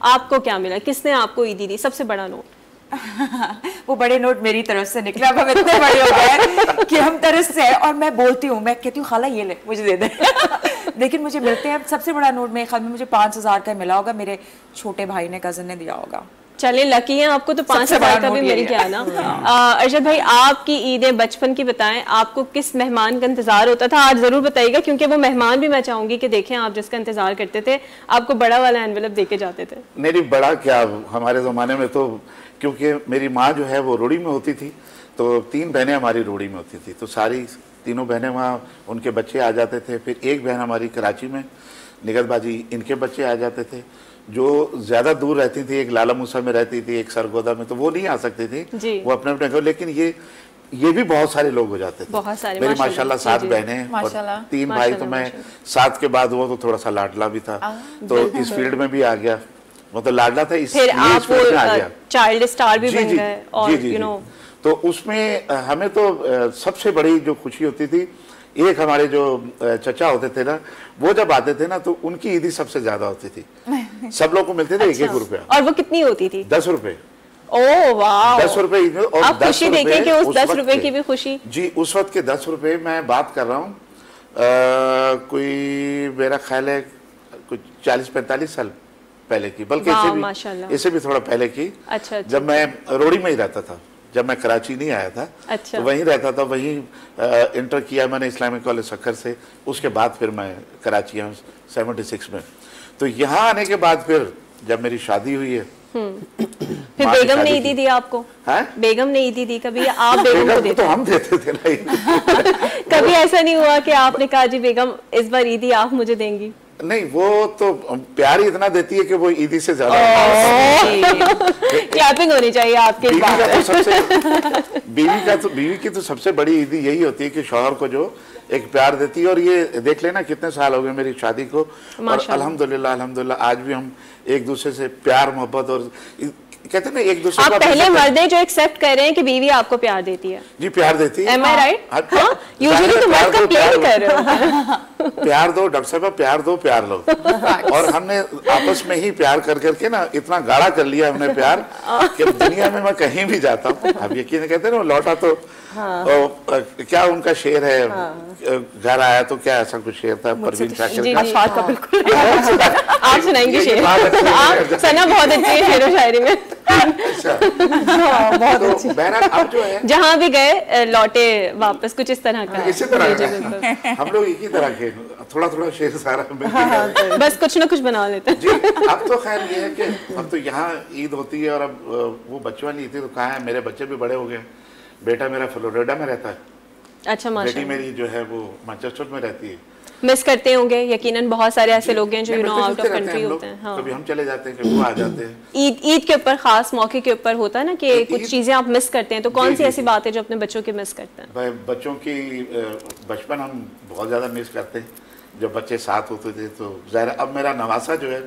आपको क्या मिला, किसने आपको ईदी दी, सबसे बड़ा नोट? वो बड़े नोट मेरी तरफ से निकला। अब हम इतने बड़े हो गए कि हम तरस से, और मैं बोलती हूँ, मैं कहती हूँ खाला ये ले मुझे दे दे लेकिन मुझे मिलते हैं। सबसे बड़ा नोट मेरे ख्याल में मुझे 5,000 का मिला होगा, मेरे छोटे भाई ने, कजन ने दिया होगा। चले लकी हैं, आपको तो 5,000 का भी मिल गया ना। अरशद भाई, आपकी ईदें बचपन की बताएं, आपको किस मेहमान का इंतजार होता था? आज जरूर बताइएगा, क्योंकि वो मेहमान भी मैं चाहूंगी कि देखें आप जिसका इंतजार करते थे, आपको बड़ा वाला एनवेलप देके जाते थे। नहीं बड़ा क्या, हमारे ज़माने में तो क्योंकि मेरी माँ जो है वो रोड़ी में होती थी, तो 3 बहनें हमारी रोड़ी में होती थी, तो सारी 3 बहनें वहाँ, उनके बच्चे आ जाते थे। फिर एक बहन हमारी कराची में, निगतबाजी, इनके बच्चे आ जाते थे। जो ज़्यादा दूर रहती थी, एक लाला मूसा में रहती थी, एक सरगोदा में, तो वो नहीं आ सकती थी, वो अपने अपने। लेकिन ये भी बहुत सारे लोग हो जाते थे, बहुत सारे, मेरी माशाल्लाह 7 बहनें और 3 भाई। तो मैं 7 के बाद वो तो थोड़ा सा लाडला भी था, तो इस फील्ड में भी आ गया, मतलब लाडला था, फिर आप चाइल्ड स्टार भी बन गए, और यू नो, तो उसमें हमें तो सबसे बड़ी जो खुशी होती थी, एक हमारे जो चचा होते थे ना, वो जब आते थे ना, तो उनकी ईदी सबसे ज्यादा होती थी। सब लोग को मिलते थे 1-1 रुपया। और वो कितनी होती थी? 10 रुपए। ओह वाह, 10 रुपए। और आप खुशी देखें कि उस 10 रुपए की भी खुशी। जी, उस वक्त के 10 रुपए, मैं बात कर रहा हूँ कोई, मेरा ख्याल है कुछ 40-45 साल पहले की, बल्कि इससे भी थोड़ा पहले की। अच्छा। जब मैं रोड़ी में ही रहता था, जब मैं कराची नहीं आया था, अच्छा। तो वहीं रहता था, वहीं इंटर किया मैंने इस्लामिक कॉलेज सक्खर से। उसके बाद फिर मैं कराची आया 76 में। तो यहाँ आने के बाद फिर जब मेरी शादी हुई है, फिर बेगम ने ईदी दी आपको? है? बेगम ने ईदी दी कभी, आप बेगम को देते? तो हम देते थे ना कभी ऐसा नहीं हुआ कि आपने कहा जी बेगम इस बार ईदी आप मुझे देंगी? नहीं, वो तो प्यार ही इतना देती है कि वो ईदी से ज्यादा। क्लैपिंग होनी चाहिए आपके बीवी बीवी की तो सबसे बड़ी ईदी यही होती है कि शौहर को जो एक प्यार देती है। और ये देख लेना कितने साल हो गए मेरी शादी को, और अल्हम्दुलिल्लाह आज भी हम एक दूसरे से प्यार मोहब्बत, और कहते हैं ना एक दूसरे को। आप पहले मर्द हैं जो एक्सेप्ट कर रहे हैं कि बीवी आपको प्यार देती है? जी, प्यार देती है। Am I right? हाँ, यूजुअली तो मर्द का प्यार कर रहे हो। प्यार दो डॉक्टर साहब, प्यार दो, प्यार लो। और हमने आपस में ही प्यार कर करके ना इतना गाढ़ा कर लिया हमने प्यार कि दुनिया में मैं कहीं भी जाता हूँ, अब यकीन कहते हैं ना, लौटा तो क्या उनका शेर है, घर आया तो क्या, ऐसा कुछ शेर था परवीन शाकिर का। बिल्कुल आप सुनाएंगे शेर? सना बहुत अच्छी है शेर व शायरी में। बहुत अच्छी। अब जो है जहाँ भी गए लौटे वापस, कुछ इस तरह का। इसी तरह हम लोग एक ही तरह के, थोड़ा थोड़ा शेर सारा बस कुछ ना कुछ बना लेते हैं। जी, अब तो खैर ये है कि अब तो यहाँ ईद होती है, और अब वो बच्चों वाली ईद तो कहाँ है, मेरे बच्चे भी बड़े हो गए। बेटा मेरा फ्लोरिडा में रहता है। अच्छा, माशाल्लाह। बेटी मेरी जो है वो मैनचेस्टर में रहती है। मिस करते होंगे यकीनन, बहुत सारे ऐसे लोग हैं जो you know out of country होते हैं। हाँ। कभी हम चले जाते हैं, कभी वो आ जाते हैं। ईद के ऊपर, खास मौके के ऊपर होता है ना कि कुछ चीजें आप मिस करते हैं, तो कौन सी ऐसी बात है जो अपने बच्चों की मिस करते हैं? बच्चों की बचपन हम बहुत ज्यादा मिस करते हैं, जब बच्चे साथ होते थे। तो ज़ाहिर, अब मेरा नवासा जो है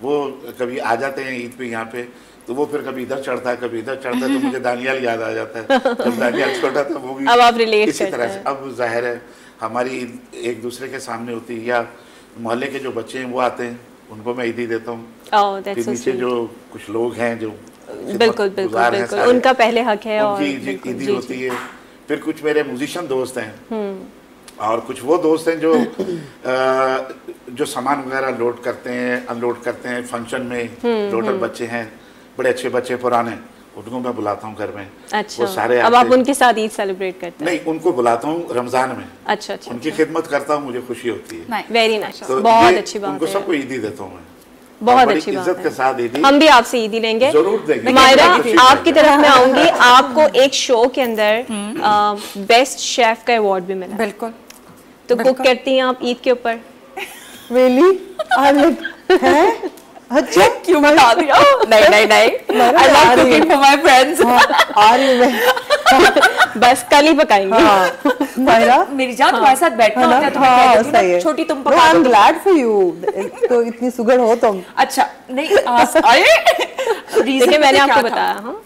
वो कभी आ जाते हैं ईद पे यहाँ पे, तो वो फिर कभी इधर चढ़ता है, कभी इधर चढ़ता है, तो मुझे दानियाल याद आ जाता है। जब दानियाल छोटा था वो भी अब आप रिलेट इसी तरह से। अब जाहिर है हमारी एक दूसरे के सामने होती है, या मोहल्ले के जो बच्चे हैं वो आते हैं, उनको मैं ईदी देता हूँ। नीचे जो कुछ लोग हैं जो बिल्कुल बिल्कुल बिल्कुल उनका पहले हक है, और ईदी होती है। फिर कुछ मेरे म्यूजिशियन दोस्त हैं, और कुछ वो दोस्त हैं जो सामान वगैरह लोड करते हैं, अनलोड करते हैं फंक्शन में। लोडर बच्चे हैं, बड़े अच्छे बच्चे पुराने, उनको मैं बुलाता हूँ घर में। अच्छा, वो सारे अब आप उनके साथ ईद सेलिब्रेट करते हैं? नहीं, उनको बुलाता हूँ रमजान में। अच्छा अच्छा, उनकी खिदमत करता हूँ, मुझे खुशी होती है। वेरी नाइस, बहुत अच्छी बात है। उनको सबको ईदी देता हूँ मैं, बहुत अच्छी बात इज्जत के साथ ईदी। हम भी आपसे ईदी लेंगे, जरूर देंगे। मायरा आपकी तरफ मैं आऊंगी। आपको एक शो के अंदर बेस्ट शेफ का अवार्ड भी मिला। बिल्कुल। तो कुक करती हैं आप ईद के ऊपर? रियली? अच्छा, क्यों बता दिया? नहीं नहीं नहीं, I love cooking for my friends। आ रही मैं बस कल ही पकाएंगे। मायरा मेरी जान तुम्हारे साथ बैठना होता है तो मैं कह देती हूं छोटी तुम पका दो। I'm glad for you, तो इतनी सुगड़ हो तुम। अच्छा नहीं, आए देखिए मैंने आपको बताया। हाँ,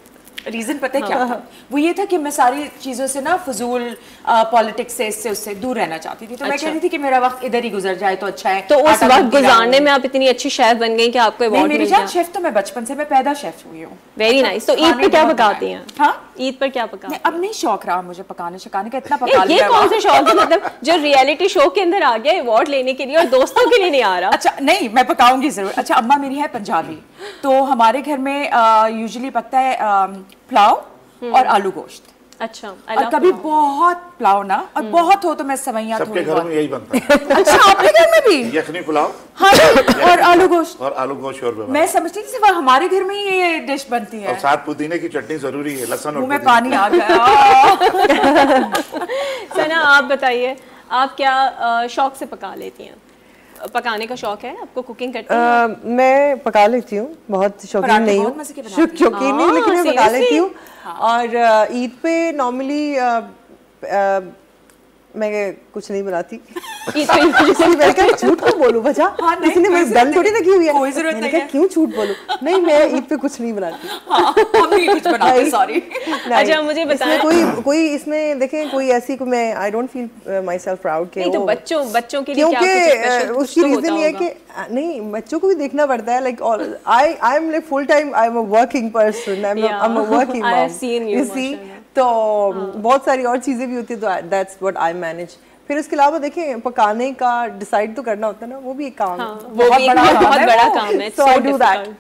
रीजन पता है क्या था? वो ये था कि मैं सारी चीजों से ना फजूल पॉलिटिक्स से इससे उससे दूर रहना चाहती थी, तो मैं कह रही थी कि मेरा वक्त इधर ही गुजर जाए तो अच्छा है। तो उस वक्त गुजारने में आप इतनी अच्छी शेफ बन गई कि आपको अवार्ड मिल गया। शेफ तो मैं बचपन से, मैं पैदा शेफ हुई हूँ। Very nice. तो ईद पर क्या पकाती हैं? हाँ, ईद पर क्या पकाती हैं? अब नहीं शौक रहा मुझे पकाने शकाने का, इतना पका लिया। ये कौन सा शौक है, मतलब जो रियलिटी शो के अंदर आ गया अवार्ड लेने के लिए और दोस्तों के लिए नहीं आ रहा? अच्छा नहीं, मैं पकाऊंगी जरूर। अच्छा, अम्मा मेरी है पंजाबी, तो हमारे घर में यूजुअली पकता है पुलाव और आलू गोश्त। अच्छा, और कभी बहुत पुलाव ना और बहुत हो तो मैं सवैयां सबके घर में यही बनता है। अच्छा, आपके घर में भी यखनी पुलाव? हाँ, और आलू गोश्त। और आलू गोश्त और मैं समझती थी सिर्फ हमारे घर में ही ये डिश बनती है। और साथ पुदीने की चटनी जरूरी है, लहसुन और मुंह में पानी आ गया। सना, आप बताइए, आप क्या शौक से पका लेती हैं? पकाने का शौक है आपको? कुकिंग करती हैं? मैं पका लेती हूँ, बहुत शौकीन नहीं हूँ, शौकीन नहीं, लेकिन मैं पका लेती हूँ। और ईद पे नॉर्मली मैं कुछ नहीं बनाती। ईद पे मैं क्या झूठ क्यों बोलूं? बजा किसी ने मेरी गन थोड़ी रखी हुई है, कोई जरूरत मैंने कहा क्यों झूठ बोलूं? नहीं, मैं ईद पे कुछ नहीं बनाती। हम भी कुछ बनाते, सॉरी। अच्छा, मुझे बताएं, कोई इसमें देखें, कोई ऐसी को मैं I don't feel my self proud के। नहीं तो बच्चों के लिए क्या क्योंकि उसकी रीजन ये है कि नहीं, बच्चों को भी देखना पड़ता है। Like I am like full time, I am a working person, I am a working mom, you see. तो बहुत सारी और चीजें भी होती है, तो दैट्स व्हाट आई मैनेज। फिर उसके अलावा देखें, पकाने का डिसाइड तो करना होता है ना, वो भी एक काम है, वो भी बहुत बड़ा काम है। सो आई डू दैट।